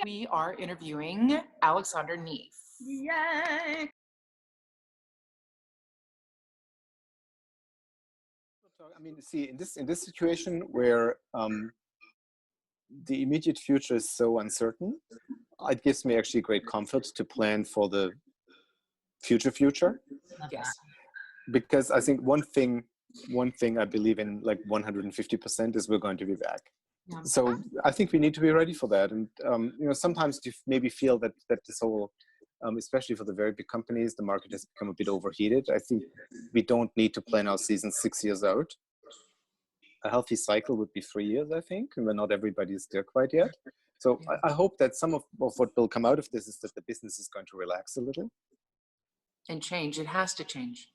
We are interviewing Alexander Neef. Yay! I mean, see, in this situation where the immediate future is so uncertain, it gives me actually great comfort to plan for the future. Yes. Because I think one thing I believe in like 150% is we're going to be back. Yeah. So I think we need to be ready for that. And sometimes you maybe feel that this whole, especially for the very big companies, the market has become a bit overheated. I think we don't need to plan our season 6 years out. A healthy cycle would be 3 years, I think, and not everybody is there quite yet. So I hope that some of what will come out of this is that the business is going to relax a little. And change. It has to change.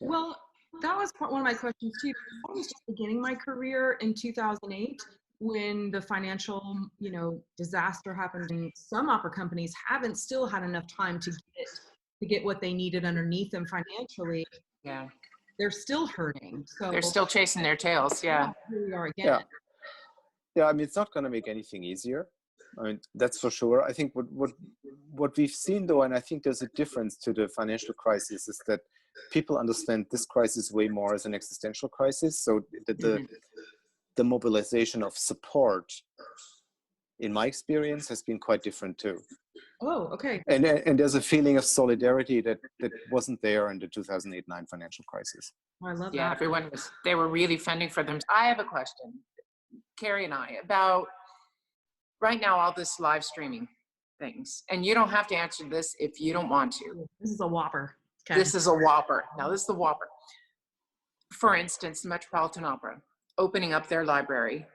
Yeah. Well, that was one of my questions too. I was just beginning my career in 2008 when the financial, disaster happened, and some opera companies haven't still had enough time to get what they needed underneath them financially. Yeah. They're still hurting. So they're still chasing their tails. Yeah. Here we are again. Yeah. I mean, it's not going to make anything easier. I mean, that's for sure. I think what we've seen though, and I think there's a difference to the financial crisis, is that people understand this crisis way more as an existential crisis. So the mobilization of support, in my experience, has been quite different too. Oh, okay. And there's a feeling of solidarity that wasn't there in the 2008-9 financial crisis. Oh, I love that. Yeah, they were really fending for them. I have a question, Carrie and I, about right now all this live streaming things. And you don't have to answer this if you don't want to. This is a whopper. Okay. This is a whopper. Now, this is the whopper. For instance, the Metropolitan Opera opening up their library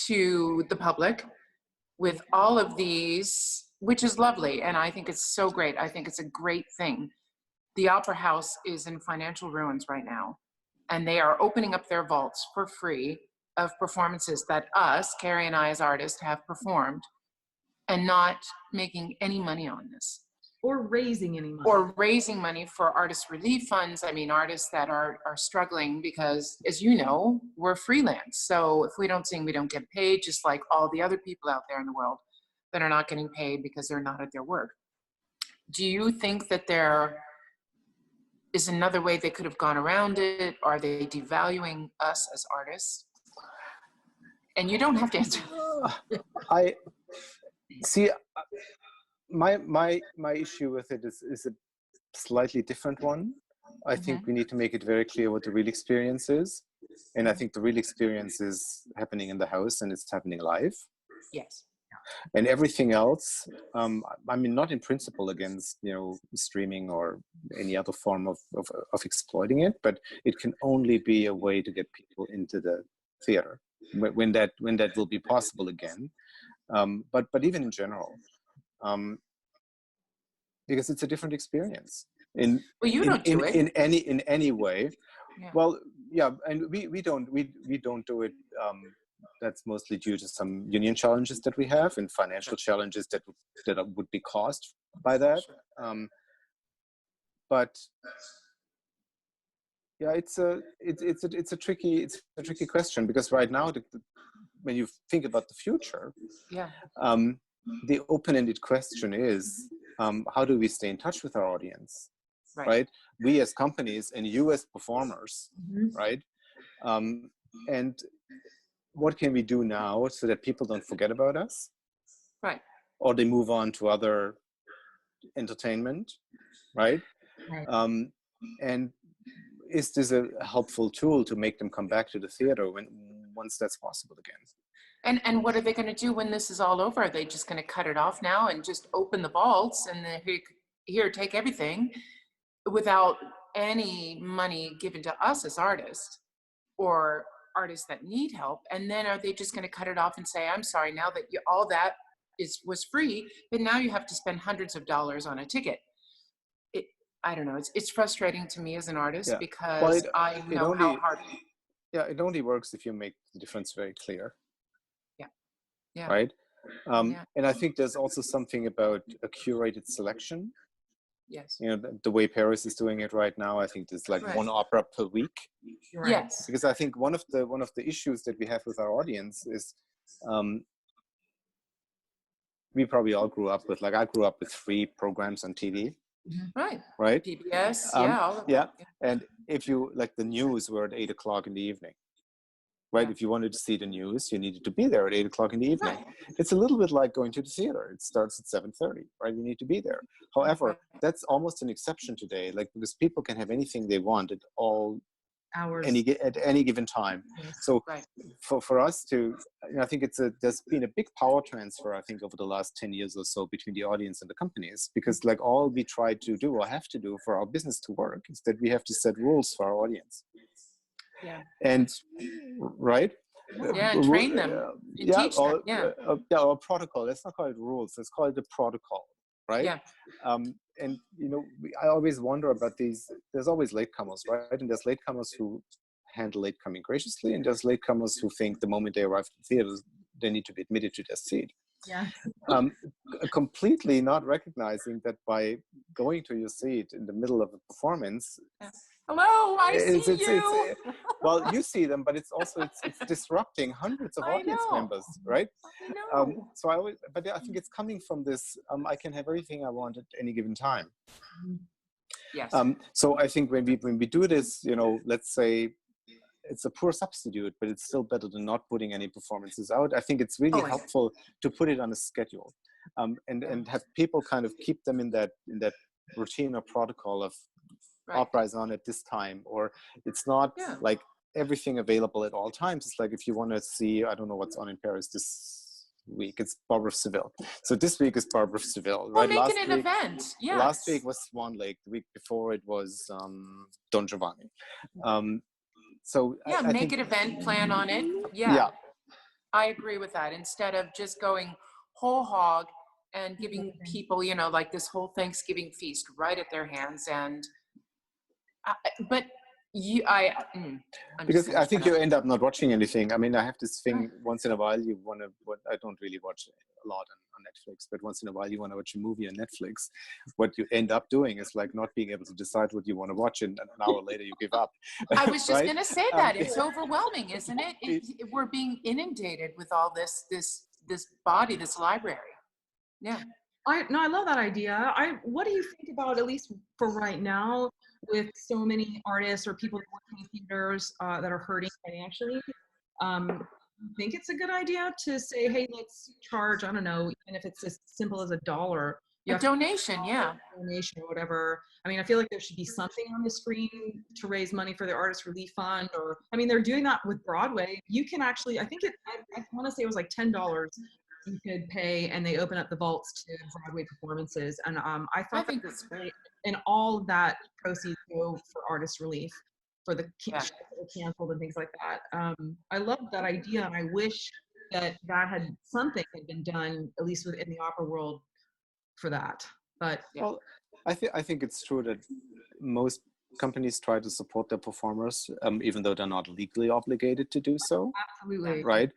to the public with all of these, which is lovely. And I think it's so great. I think it's a great thing. The Opera House is in financial ruins right now. And they are opening up their vaults for free of performances that us, Carrie and I as artists, have performed, and not making any money on this. Or raising any money. Or raising money for artist relief funds. I mean, artists that are struggling because, as you know, we're freelance. So if we don't sing, we don't get paid, just like all the other people out there in the world that are not getting paid because they're not at their work. Do you think that there is another way they could have gone around it? Are they devaluing us as artists? And you don't have to answer. I see. My issue with it is a slightly different one. I think we need to make it very clear what the real experience is. And I think the real experience is happening in the house, and it's happening live. Yes. And everything else, I mean, not in principle against, streaming or any other form of exploiting it, but it can only be a way to get people into the theater when that will be possible again. But even in general, because it's a different experience in any way. Yeah. Well, yeah, and we don't do it. That's mostly due to some union challenges that we have and financial challenges that would be caused by that. But yeah, it's a tricky question, because right now, when you think about the future, the open-ended question is, how do we stay in touch with our audience, right? We as companies and you as performers, right? And what can we do now so that people don't forget about us, right? Or they move on to other entertainment, right? And is this a helpful tool to make them come back to the theater once that's possible again? And what are they going to do when this is all over? Are they just going to cut it off now and just open the vaults and here, take everything, without any money given to us as artists or artists that need help? And then are they just going to cut it off and say, I'm sorry, now that all that was free, but now you have to spend hundreds of dollars on a ticket? I don't know. It's frustrating to me as an artist, because I know how hard. Yeah, it only works if you make the difference very clear. Yeah. Right. And I think there's also something about a curated selection. Yes. The way Paris is doing it right now, I think there's like one opera per week. Yes. Because I think one of the issues that we have with our audience is we probably all grew up with, like, I grew up with 3 programs on TV. Right. PBS, yeah. And if you, like, the news were at 8 o'clock in the evening, right? If you wanted to see the news, you needed to be there at 8 o'clock in the evening. It's a little bit like going to the theater. It starts at 7:30, right? You need to be there. However, that's almost an exception today, like, because people can have anything they want at all hours, at any given time. So for us to, I think there's been a big power transfer, I think, over the last 10 years or so between the audience and the companies, because, like, all we try to do or have to do for our business to work is that we have to set rules for our audience. And and train them and teach them. Or protocol. Let's not call it rules, let's call it the protocol, right? And I always wonder about these. There's always latecomers, right? And there's latecomers who handle latecoming graciously, and there's latecomers who think the moment they arrive at the theater, they need to be admitted to their seat. Completely not recognizing that by going to your seat in the middle of a performance, hello, I see you. Well, you see them, but it's also it's disrupting hundreds of audience members, right? So I think it's coming from this. I can have everything I want at any given time. Yes. So I think when we do this, let's say it's a poor substitute, but it's still better than not putting any performances out. I think it's really helpful to put it on a schedule, and have people kind of keep them in that routine or protocol of opera is on at this time, or it's not like everything available at all times. It's like, if you want to see, I don't know what's on in Paris this week, it's Barber of Seville. So this week is Barber of Seville, right? Well, make it an event. Last week was Swan Lake. The week before it was Don Giovanni. So I make think, an event, plan on it. I agree with that. Instead of just going whole hog and giving people, like this whole Thanksgiving feast right at their hands. And because I think you end up not watching anything. I mean, I have this thing, once in a while you want to, I don't really watch a lot on Netflix, but once in a while you want to watch a movie on Netflix. What you end up doing is, like, not being able to decide what you want to watch, and an hour later you give up. I was just going to say that. It's overwhelming, isn't it? We're being inundated with all this body, this library. I love that idea. What do you think about, at least for right now, with so many artists or people working in theaters that are hurting financially? You think it's a good idea to say, hey, let's charge, I don't know, even if it's as simple as $1. A donation, donation or whatever. I mean, I feel like there should be something on the screen to raise money for the Artist Relief Fund, or, I mean, they're doing that with Broadway. You can actually, I want to say it was like $10 you could pay, and they open up the vaults to Broadway performances. And I think that's great. And all of that proceeds go for artist relief, for the shows that were canceled and things like that. I love that idea, and I wish that something had been done, at least within the opera world, for that. But well, I think it's true that most companies try to support their performers, even though they're not legally obligated to do so. Absolutely. Right.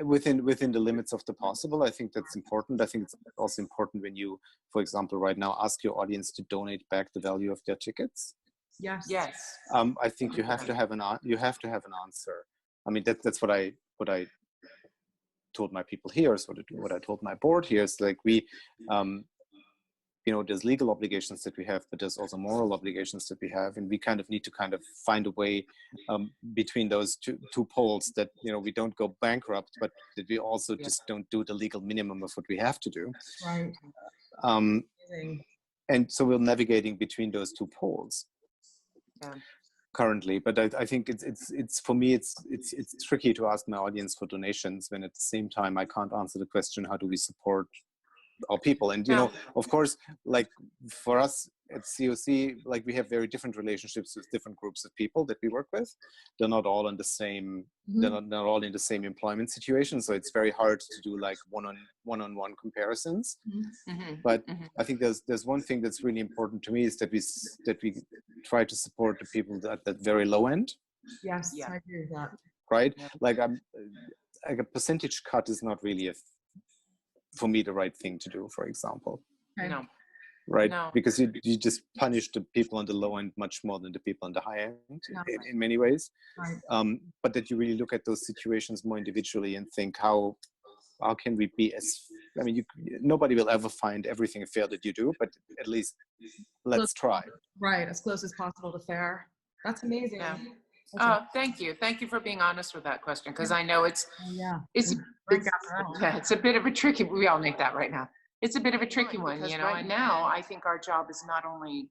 Within the limits of the possible. I think that's important. I think it's also important when you, for example, right now ask your audience to donate back the value of their tickets. Yes. I think you have to have an answer. I mean, that's what I told my people here. So what I told my board here is, like, we there's legal obligations that we have, but there's also moral obligations that we have, and we kind of need to kind of find a way between those two poles, that we don't go bankrupt, but that we also just don't do the legal minimum of what we have to do. Right. And so we're navigating between those two poles currently. But I think it's for me it's tricky to ask my audience for donations when at the same time I can't answer the question, how do we support our people? And of course, like, for us at COC, like, we have very different relationships with different groups of people that we work with. They're not all in the same they're not all in the same employment situation, so it's very hard to do, like, one-on-one comparisons. But I think there's one thing that's really important to me, is that we try to support the people at that very low end. Yes, I agree with that. Right? Like a percentage cut is not really for me the right thing to do, for example. No. Right? No. Because you just punish the people on the low end much more than the people on the high end in many ways. Right. But that you really look at those situations more individually and think, how can we be I mean, nobody will ever find everything fair that you do, but at least let's try. Right, as close as possible to fair. That's amazing. Yeah. Thank you. Thank you for being honest with that question, because I know it's a bit of a tricky. We all make that right now. It's a bit of a tricky one, you know. And now I think our job is not only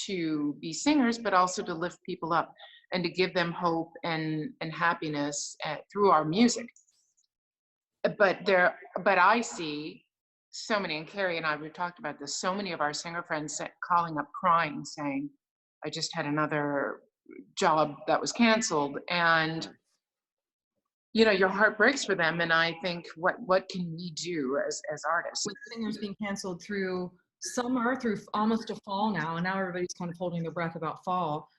to be singers, but also to lift people up and to give them hope and happiness through our music. But I see so many, and Carrie and I, we've talked about this, so many of our singer friends calling up crying, saying, I just had another job that was canceled. And, you know, your heart breaks for them. And I think, what can we do as artists? With singers being canceled through summer, through almost to fall now, and now everybody's kind of holding their breath about fall.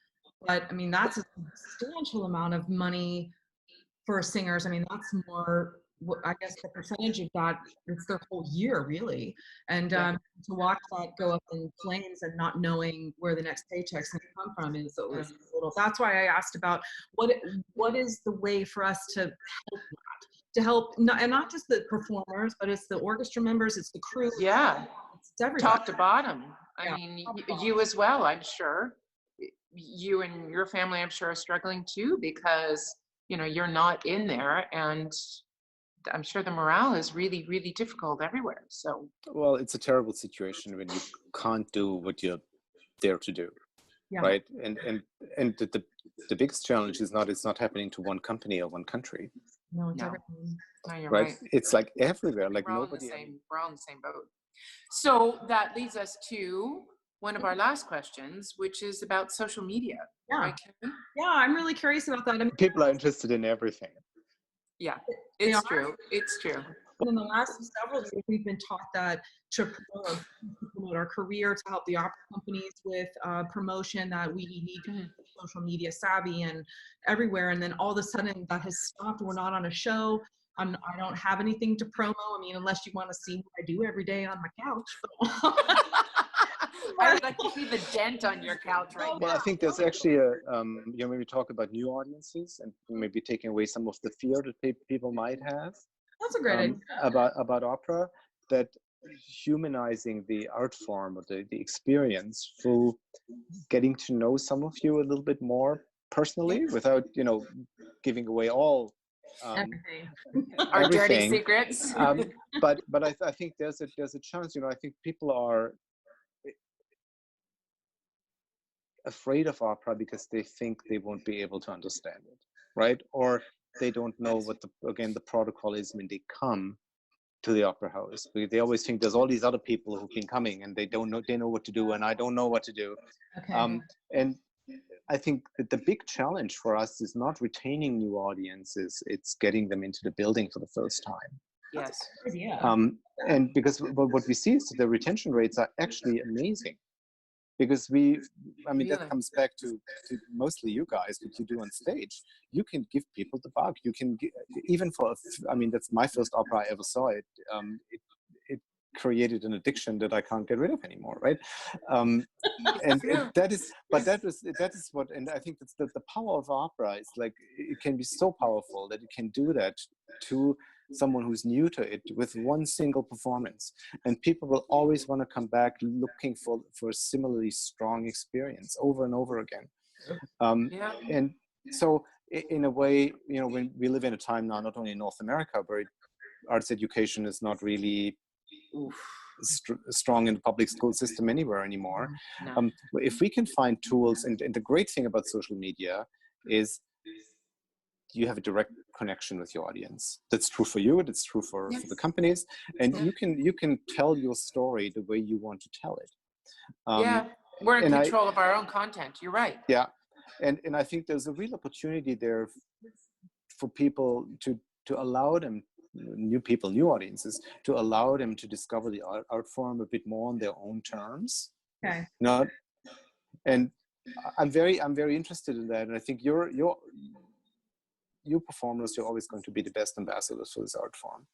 But I mean, that's a substantial amount of money for singers. I mean, that's more, I guess the percentage of that, it's their whole year really. And to watch that go up in flames and not knowing where the next paycheck's going to come from is a little, that's why I asked about what is the way for us to help that, to help, and not just the performers, but it's the orchestra members, it's the crew. Yeah. It's everybody. Top to bottom. I mean, you as well, I'm sure. You and your family, I'm sure, are struggling too, because, you know, you're not in there, and I'm sure the morale is really, really difficult everywhere. So, well, it's a terrible situation when you can't do what you're there to do, right? And the biggest challenge is it's not happening to one company or one country. No, it's everything. No, you're right. It's like everywhere. Like we're all in the same boat. So that leads us to one of our last questions, which is about social media. Yeah. Right, Carrie? Yeah, I'm really curious about that. I mean, people are interested in everything. Yeah, it's true. It's true. In the last several years, we've been taught that to promote our career, to help the opera companies with promotion, that we need to be social media savvy and everywhere. And then all of a sudden that has stopped. We're not on a show. I don't have anything to promo. I mean, unless you want to see what I do every day on my couch. I would like to see the dent on your couch right now. Well, I think there's actually when we talk about new audiences and maybe taking away some of the fear that people might have. That's a great idea. About opera, that humanizing the art form or the experience through getting to know some of you a little bit more personally, without, you know, giving away all our dirty secrets. But I think there's a chance. You know, I think people are afraid of opera because they think they won't be able to understand it, right? Or they don't know what the protocol is when they come to the opera house. They always think there's all these other people who've been coming and they know what to do, and I don't know what to do. Okay. And I think that the big challenge for us is not retaining new audiences, it's getting them into the building for the first time. Yes. And because what we see is that the retention rates are actually amazing. Because that comes back to mostly you guys, what you do on stage. You can give people the bug. You can even that's my first opera I ever saw. It created an addiction that I can't get rid of anymore, right? That is what, and I think that's the power of opera. Is like it can be so powerful that it can do that to someone who's new to it with one single performance, and people will always want to come back looking for a similarly strong experience over and over again. And so in a way, you know, when we live in a time now, not only in North America, where arts education is not really strong in the public school system anywhere anymore. No. If we can find tools, and the great thing about social media is you have a direct connection with your audience. That's true for you, that's true for the companies, and you can tell your story the way you want to tell it. We're in control of our own content. You're right. Yeah, and I think there's a real opportunity there for people to allow them, new people, new audiences, to allow them to discover the art form a bit more on their own terms. Okay. And I'm very interested in that, and I think you performers, you're always going to be the best ambassadors for this art form.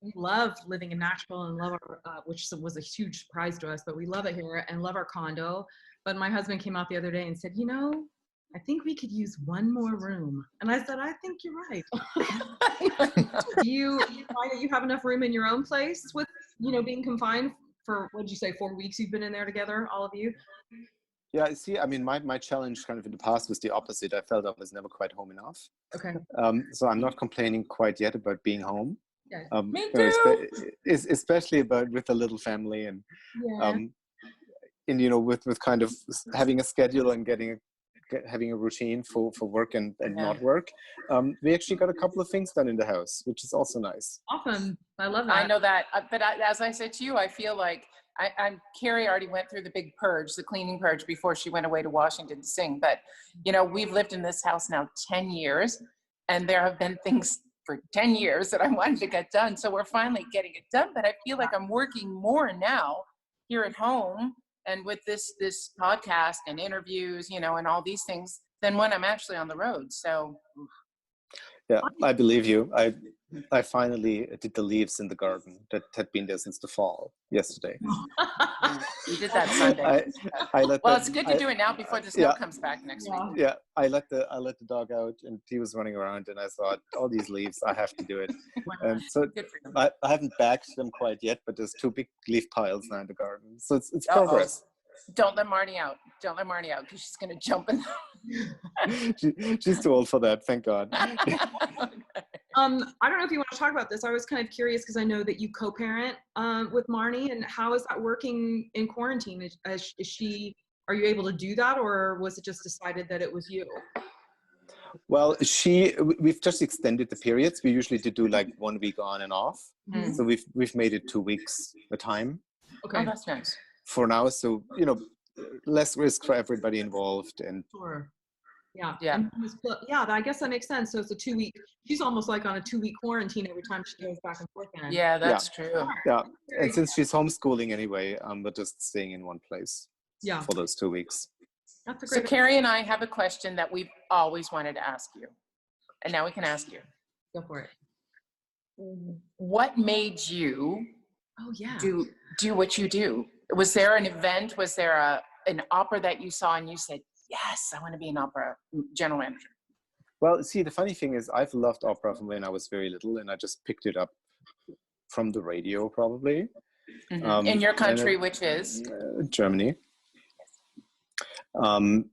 we love living in Nashville and love our, which was a huge surprise to us, but we love it here and love our condo. But my husband came out the other day and said, I think we could use one more room. And I said, I think you're right. Do you find that you have enough room in your own place with, being confined for, what did you say, 4 weeks you've been in there together, all of you? Yeah, see, I mean, my challenge kind of in the past was the opposite. I felt I was never quite home enough. Okay. So I'm not complaining quite yet about being home. Yeah. Me too. Especially with a little family and, with kind of having a schedule and having a routine for work and not work. We actually got a couple of things done in the house, which is also nice. Awesome. I love that. I know that. But as I said to you, I feel like Carrie already went through the big purge, the cleaning purge, before she went away to Washington to sing. But, we've lived in this house now 10 years, and there have been things for 10 years that I wanted to get done. So we're finally getting it done. But I feel like I'm working more now here at home and with this podcast and interviews, and all these things than when I'm actually on the road. So. Yeah, I believe you. I finally did the leaves in the garden that had been there since the fall yesterday. You did that Sunday. It's good to do it now before the snow comes back next week. Yeah, I let the dog out and he was running around and I thought, all these leaves, I have to do it. And so I haven't bagged them quite yet, but there's 2 big leaf piles now in the garden. So it's progress. Don't let Marnie out. Don't let Marnie out because she's going to jump in. She's too old for that. Thank God. Okay. I don't know if you want to talk about this. I was kind of curious because I know that you co-parent with Marnie, and how is that working in quarantine? Are you able to do that, or was it just decided that it was you? Well, we've just extended the periods. We usually do like 1 week on and off. Mm-hmm. So we've made it 2 weeks a time. Okay, that's nice. For now, so less risk for everybody involved, and sure. Yeah. I guess that makes sense. So it's a 2 week. She's almost like on a 2 week quarantine every time she goes back and forth. Yeah, that's true. Yeah, and since she's homeschooling anyway, we're just staying in one place. Yeah. For those 2 weeks. That's a great. So Carrie and I have a question that we've always wanted to ask you, and now we can ask you. Go for it. What made you? Oh yeah. Do what you do? Was there an event? Was there an opera that you saw and you said, yes, I want to be an opera general manager? Well, see, the funny thing is I've loved opera from when I was very little, and I just picked it up from the radio probably. Mm-hmm. In your country, which is? Germany. And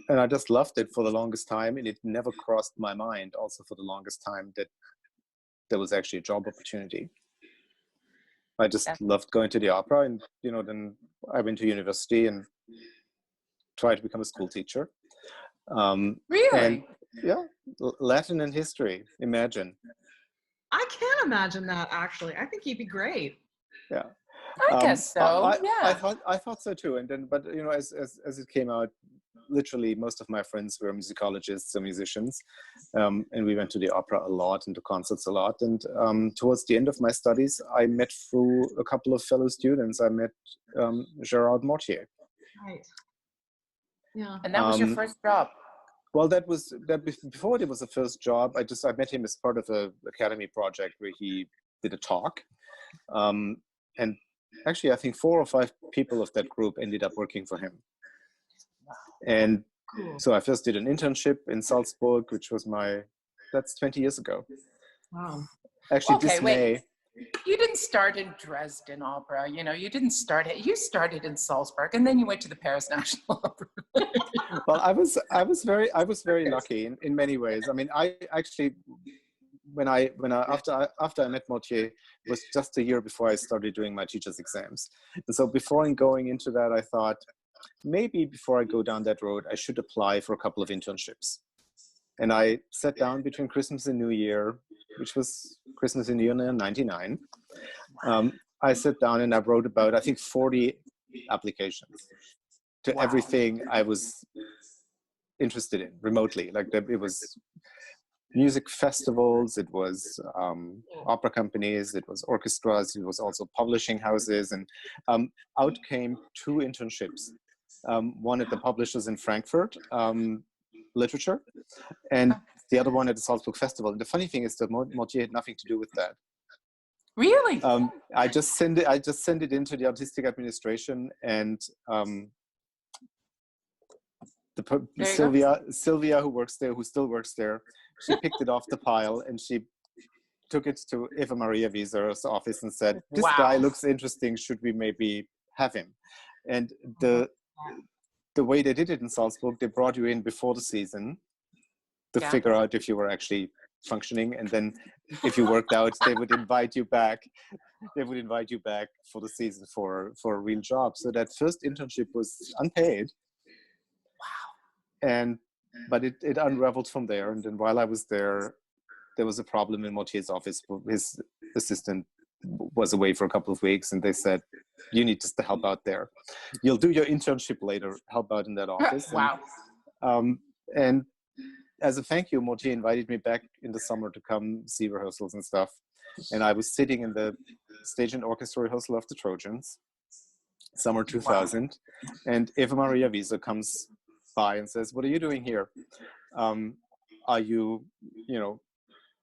I just loved it for the longest time, and it never crossed my mind also for the longest time that there was actually a job opportunity. I just loved going to the opera, and then I went to university and tried to become a school teacher. Really? And, yeah, Latin and history. Imagine. I can imagine that, actually. I think you'd be great. Yeah. I guess so. I thought so too. And then, but as it came out, literally most of my friends were musicologists or musicians, and we went to the opera a lot and to concerts a lot. And towards the end of my studies, I met through a couple of fellow students. I met Gerard Mortier. Right. Yeah. And that was your first job. Well, before it was the first job. I met him as part of a academy project where he did a talk, and actually I think 4 or 5 people of that group ended up working for him. And cool. So I first did an internship in Salzburg, which was that's 20 years ago. Wow. Actually, this May. You didn't start in Dresden Opera, you you started in Salzburg, and then you went to the Paris National Opera. Well, I was very lucky in many ways. I mean, I actually, after I met Mortier, it was just a year before I started doing my teacher's exams. And so before going into that, I thought, maybe before I go down that road, I should apply for a couple of internships. And I sat down between Christmas and New Year, which was Christmas and New Year 99. I sat down and I wrote about, I think, 40 applications to everything I was interested in remotely. Like it was music festivals, it was opera companies, it was orchestras, it was also publishing houses. And out came 2 internships. One at the publishers in Frankfurt, literature, and the other one at the Salzburg Festival. And the funny thing is that Mortier had nothing to do with that. Really? I just send it into the artistic administration, and Sylvia, who still works there, she picked it off the pile and she took it to Eva Maria Wieser's office and said, "This guy looks interesting. Should we maybe have him?" And the way they did it in Salzburg, they brought you in before the season to figure out if you were actually functioning, and then if you worked out, they would invite you back. They would invite you back for the season for a real job. So that first internship was unpaid. Wow. But it unraveled from there. And then while I was there was a problem in Mortier's office. His assistant was away for a couple of weeks, and they said, "You need just to help out there. You'll do your internship later. Help out in that office." Wow. And as a thank you, Mortier invited me back in the summer to come see rehearsals and stuff. And I was sitting in the stage and orchestra rehearsal of the Trojans, summer 2000. Wow. And Eva Maria Wieser comes by and says, "What are you doing here? Are you,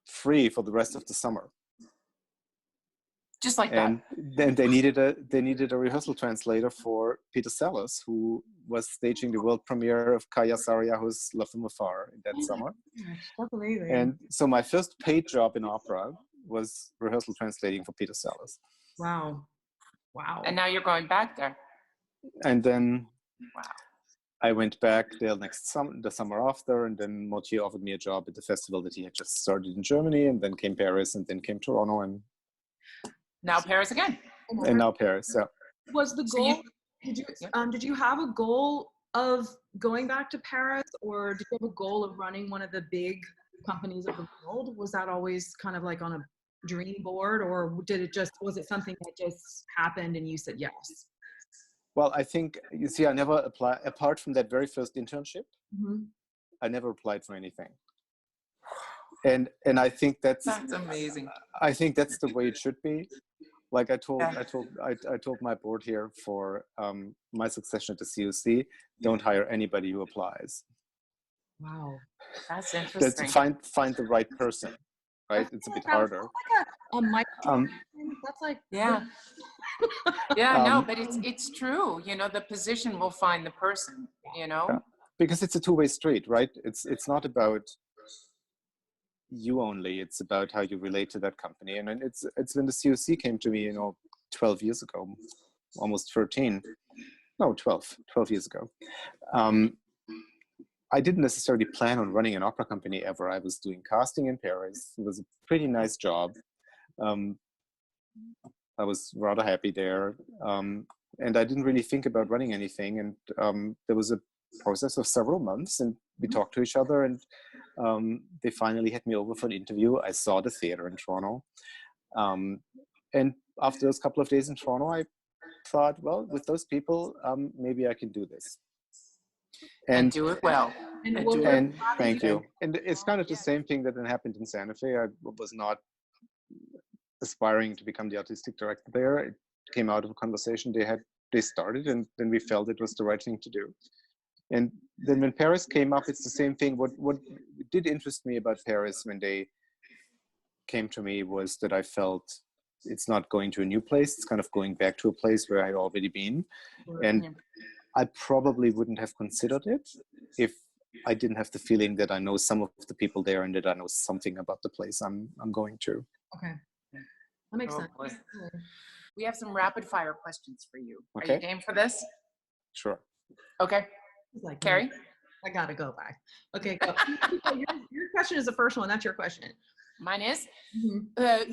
free for the rest of the summer?" Just like and that. Then they needed a rehearsal translator for Peter Sellers, who was staging the world premiere of Kaya Sarayahu's La Femme Afar in that summer. That's amazing. And so my first paid job in opera was rehearsal translating for Peter Sellers. Wow. And now you're going back there. And then I went back there the summer after, and then Mortier offered me a job at the festival that he had just started in Germany, and then came Paris, and then came Toronto, and now Paris again. And now Paris. Yeah. Was the goal? Did you have a goal of going back to Paris, or did you have a goal of running one of the big companies of the world? Was that always kind of like on a dream board, or was it something that just happened and you said yes? Well, I think, you see, I never applied, apart from that very first internship, I never applied for anything. And I think that's amazing. I think that's the way it should be. Like I told my board here for my succession at the COC, don't hire anybody who applies. Wow, that's interesting. Find the right person, right? It's a bit harder. Like that's like no, but it's true. The position will find the person. Because it's a two-way street, right? It's not about you only, it's about how you relate to that company. And it's when the COC came to me 12 years ago, almost 12 years ago. I didn't necessarily plan on running an opera company ever. I was doing casting in Paris. It was a pretty nice job. I was rather happy there, and I didn't really think about running anything. And there was a process of several months, and we talked to each other, and they finally had me over for an interview. I saw the theater in Toronto, and after those couple of days in Toronto, I thought, well, with those people, maybe I can do this. And do it well. And thank you. And it's kind of the same thing that then happened in Santa Fe. I was not aspiring to become the artistic director there. It came out of a conversation they started, and then we felt it was the right thing to do. And then when Paris came up, it's the same thing. What did interest me about Paris when they came to me was that I felt it's not going to a new place. It's kind of going back to a place where I'd already been. And I probably wouldn't have considered it if I didn't have the feeling that I know some of the people there and that I know something about the place I'm going to. Okay. That makes sense. Boy. We have some rapid fire questions for you. Okay. Are you game for this? Sure. Okay. Like, Carrie? I gotta go back. Okay, go. your question is the first one. That's your question. Mine is?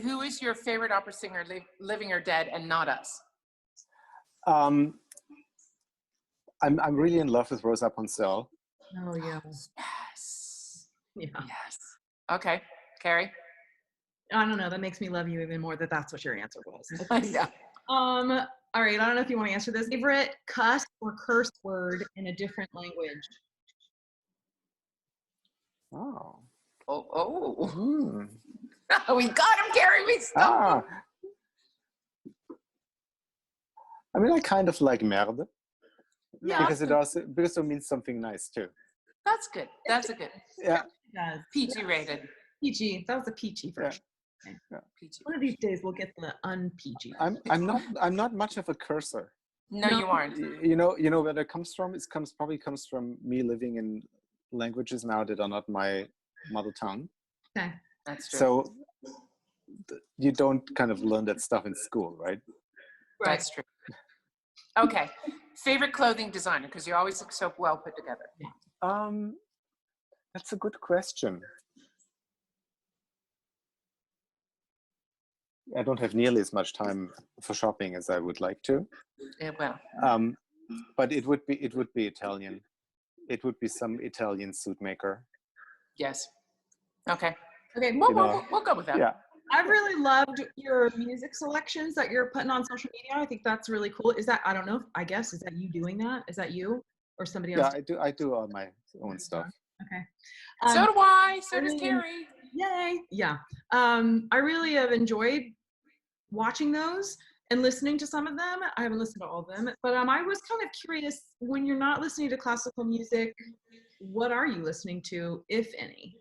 Who is your favorite opera singer, living or dead, and not us? I'm really in love with Rosa Poncel. Oh, yeah. Yes. Yeah. Yes. Okay. Carrie? I don't know. That makes me love you even more that's what your answer was. Yeah. All right. I don't know if you want to answer this. Favorite cuss or curse word in a different language? Oh. We got him, Carrie. We stopped. I mean, I kind of like merde. Yeah. Because it means something nice too. That's good. That's a good. Yeah. Yeah. PG rated. PG. That was a peachy version. Yeah. PG. One of these days we'll get the un-PG. I'm not much of a cursor. No, you aren't. You know where that comes from? Probably comes from me living in languages now that are not my mother tongue. Okay. That's true. So you don't kind of learn that stuff in school, right? That's true. Okay. Favorite clothing designer, because you always look so well put together. That's a good question. I don't have nearly as much time for shopping as I would like to. Yeah, well. But it would be Italian. It would be some Italian suit maker. Yes. Okay. Okay. We'll go with that. Yeah. I've really loved your music selections that you're putting on social media. I think that's really cool. Is that, I don't know, I guess, is that you doing that? Is that you or somebody else? Yeah, I do all my own stuff. Okay. So do I. So does Carrie. Yay. Yeah. I really have enjoyed watching those and listening to some of them. I haven't listened to all of them, but I was kind of curious, when you're not listening to classical music, what are you listening to, if any?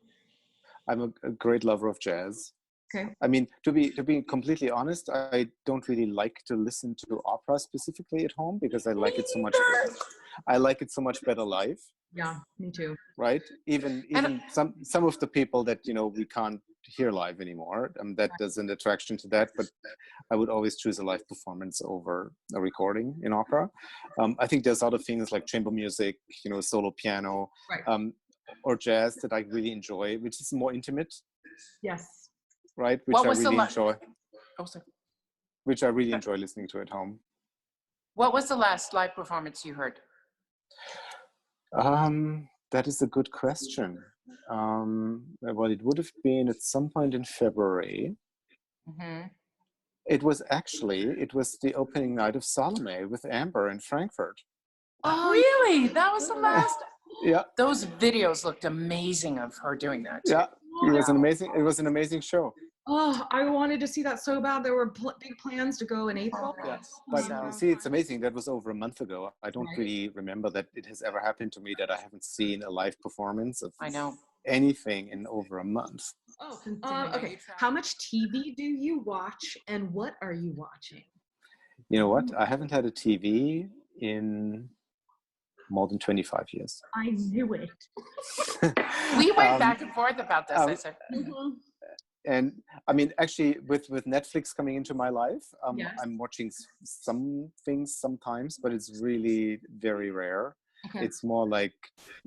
I'm a great lover of jazz. Okay. I mean, to be completely honest, I don't really like to listen to opera specifically at home because I like it so much. I like it so much better live. Yeah, me too. Right? Even some of the people that we can't hear live anymore. That there's an attraction to that, but I would always choose a live performance over a recording in opera. I think there's other things like chamber music, solo piano, right. Or jazz that I really enjoy, which is more intimate. Yes. Right, which I really enjoy. Oh, sorry. Which I really enjoy listening to at home. What was the last live performance you heard? That is a good question. Well, it would have been at some point in February. Mm-hmm. It was the opening night of Salome with Amber in Frankfurt. Oh, really? That was the last? Yeah. Those videos looked amazing of her doing that too. Yeah, it was an amazing show. Oh, I wanted to see that so bad. There were big plans to go in April. Yes, but you see, it's amazing. That was over a month ago. I don't really remember that it has ever happened to me that I haven't seen a live performance of anything in over a month. Oh, okay. How much TV do you watch, and what are you watching? You know what? I haven't had a TV in more than 25 years. I knew it. We went back and forth about this. I said. And I mean, actually, with Netflix coming into my life, yes. I'm watching some things sometimes, but it's really very rare. Okay. It's more like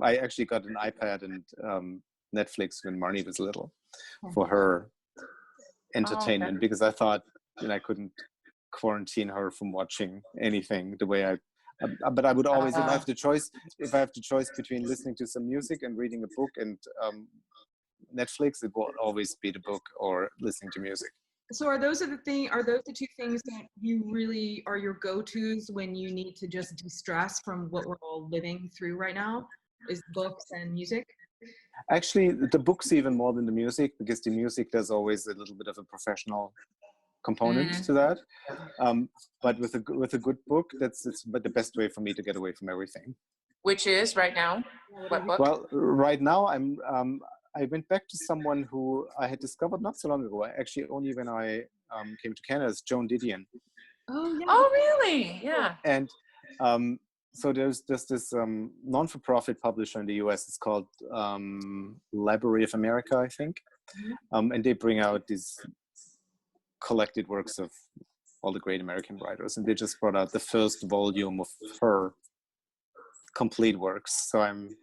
I actually got an iPad and Netflix when Marnie was little for her entertainment because I thought I couldn't quarantine her from watching anything the way but I would always, if I have the choice between listening to some music and reading a book and Netflix, it will always be the book or listening to music. So are those the two things that you really are your go-tos when you need to just de-stress from what we're all living through right now, is books and music? Actually, the books even more than the music, because the music, there's always a little bit of a professional component to that. But with a good book, it's the best way for me to get away from everything. Which is right now? What book? Well, right now I went back to someone who I had discovered not so long ago, actually only when I came to Canada, is Joan Didion. Oh, yeah. Oh, really? Yeah. And so there's this non-for-profit publisher in the US. It's called Library of America, I think. And they bring out these collected works of all the great American writers. And they just brought out the first volume of her complete works. So I'm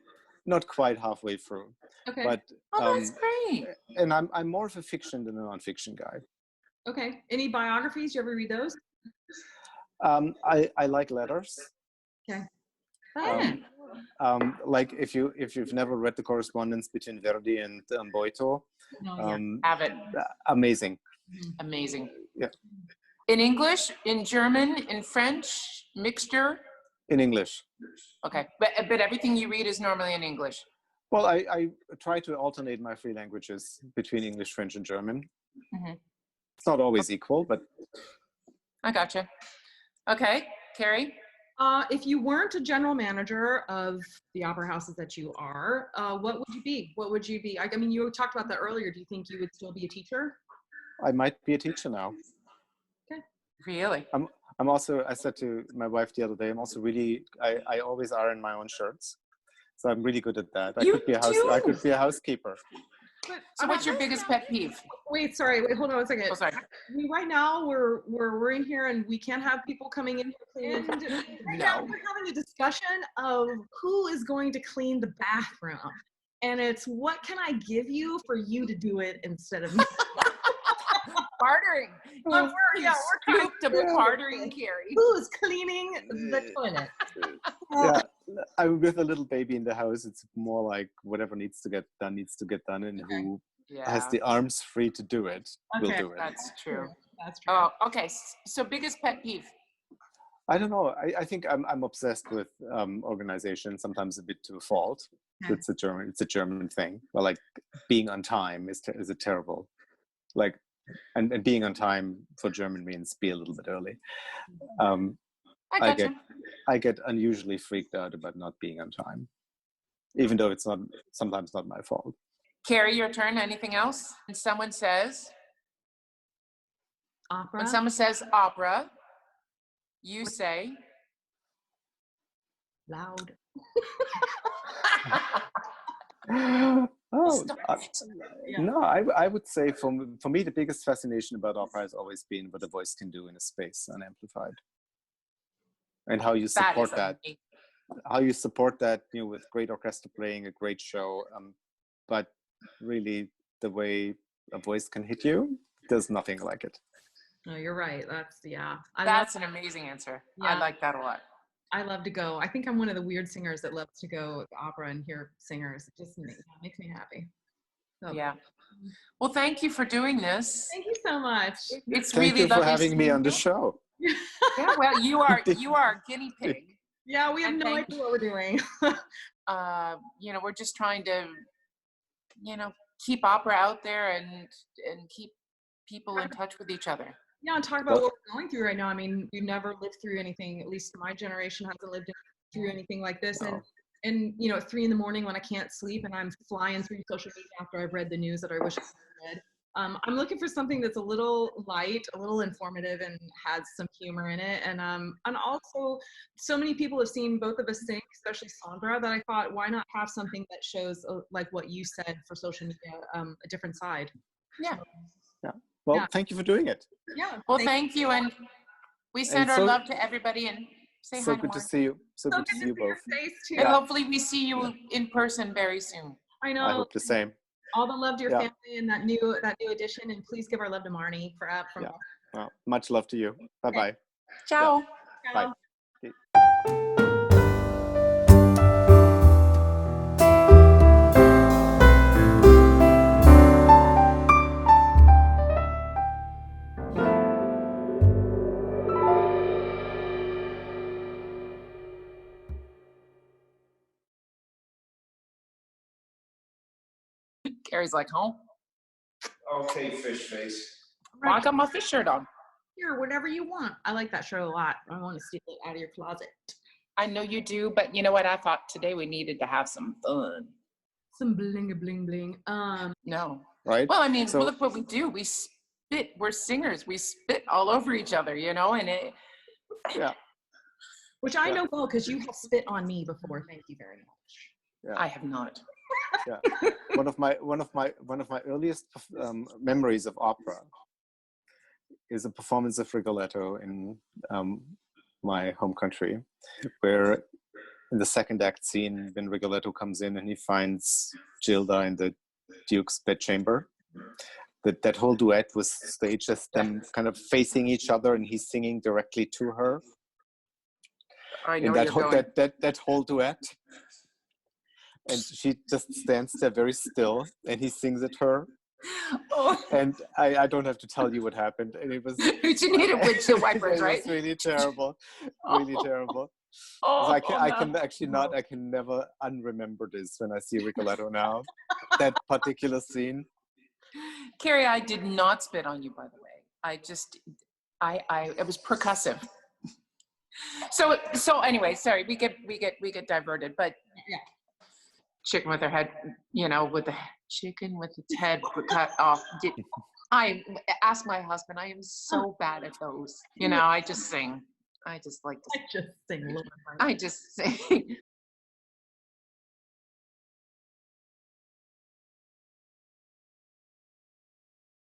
not quite halfway through. Okay. But that's great. And I'm more of a fiction than a nonfiction guy. Okay. Any biographies? You ever read those? I like letters. Okay. Like if you've never read the correspondence between Verdi and Boito, have it. Amazing. Amazing. Yeah. In English, in German, in French, mixture? In English. Okay, but everything you read is normally in English. Well, I try to alternate my three languages between English, French, and German. Mm-hmm. It's not always equal, but I gotcha. Okay, Carrie? If you weren't a general manager of the opera houses that you are, what would you be? What would you be? I mean, you talked about that earlier. Do you think you would still be a teacher? I might be a teacher now. Okay. Really? I'm also, I said to my wife the other day, I'm also really, I always iron my own shirts. So I'm really good at that. I could be a housekeeper. But so what's your biggest pet peeve? Wait, hold on one second. Oh, sorry. Right now we're in here and we can't have people coming in here. And right now we're having a discussion of who is going to clean the bathroom. And it's what can I give you for you to do it instead of me? Bartering. We're bartering, Carrie. Who's cleaning the toilet? Yeah, I'm with a little baby in the house. It's more like whatever needs to get done, and who has the arms free to do it, will do it. That's true. That's true. Oh, okay. So biggest pet peeve? I don't know. I think I'm obsessed with organization, sometimes a bit to a fault. It's a German thing. But like being on time is a terrible, like, and being on time for German means be a little bit early. I get unusually freaked out about not being on time, even though it's sometimes not my fault. Carrie, your turn. Anything else? When someone says opera, you say loud. No, I would say for me the biggest fascination about opera has always been what a voice can do in a space unamplified, and how you support that. How you support that, with great orchestra playing, a great show, but really the way a voice can hit you, there's nothing like it. No, you're right. That's an amazing answer. Yeah. I like that a lot. I love to go. I think I'm one of the weird singers that loves to go to opera and hear singers. It just makes me happy. So. Yeah. Well, thank you for doing this. Thank you so much. Thank you for having me on the show. Yeah, well, you are a guinea pig. Yeah, we have no idea what we're doing. We're just trying to, keep opera out there and keep people in touch with each other. Yeah, and talk about what we're going through right now. I mean, we've never lived through anything, at least my generation hasn't lived through anything like this. No. And at 3 a.m. when I can't sleep and I'm flying through social media after I've read the news that I wish I had read. I'm looking for something that's a little light, a little informative, and has some humor in it. And also, so many people have seen both of us sing, especially Sandra, that I thought, why not have something that shows, like what you said for social media, a different side. Yeah. Yeah. Well, thank you for doing it. Yeah. Well, thank you. And we send our love to everybody and say hi. So good to see you. So good to see you both. And hopefully we see you in person very soon. I know. I hope the same. All the love to your family and that new addition, and please give our love to Marnie from us. Well, much love to you. Bye-bye. Ciao. Bye. Carrie's like, home. Okay, fish face. Well, I got my fish shirt on. Here, whatever you want. I like that shirt a lot. I want to steal it out of your closet. I know you do, but you know what? I thought today we needed to have some fun. Some bling bling. No. Right. Well, I mean, look what we do. We spit. We're singers. We spit all over each other, and it. Yeah. Which I know well because you have spit on me before. Thank you very much. Yeah. I have not. Yeah. One of my earliest memories of opera is a performance of Rigoletto in my home country, where in the second act scene, when Rigoletto comes in and he finds Gilda in the Duke's bedchamber, that whole duet was staged as them kind of facing each other, and he's singing directly to her. I know that whole duet. And she just stands there very still, and he sings at her. Oh. And I don't have to tell you what happened. And it was. You needed windshield wipers, right? It was really terrible, really terrible. Oh, I can never unremember this when I see Rigoletto now. That particular scene. Carrie, I did not spit on you, by the way. It was percussive. So anyway, sorry, we get diverted, but yeah. Chicken with her head, with the chicken with its head cut off. I ask my husband, I am so bad at those. You know, I just sing. I just like to I just sing. I just sing.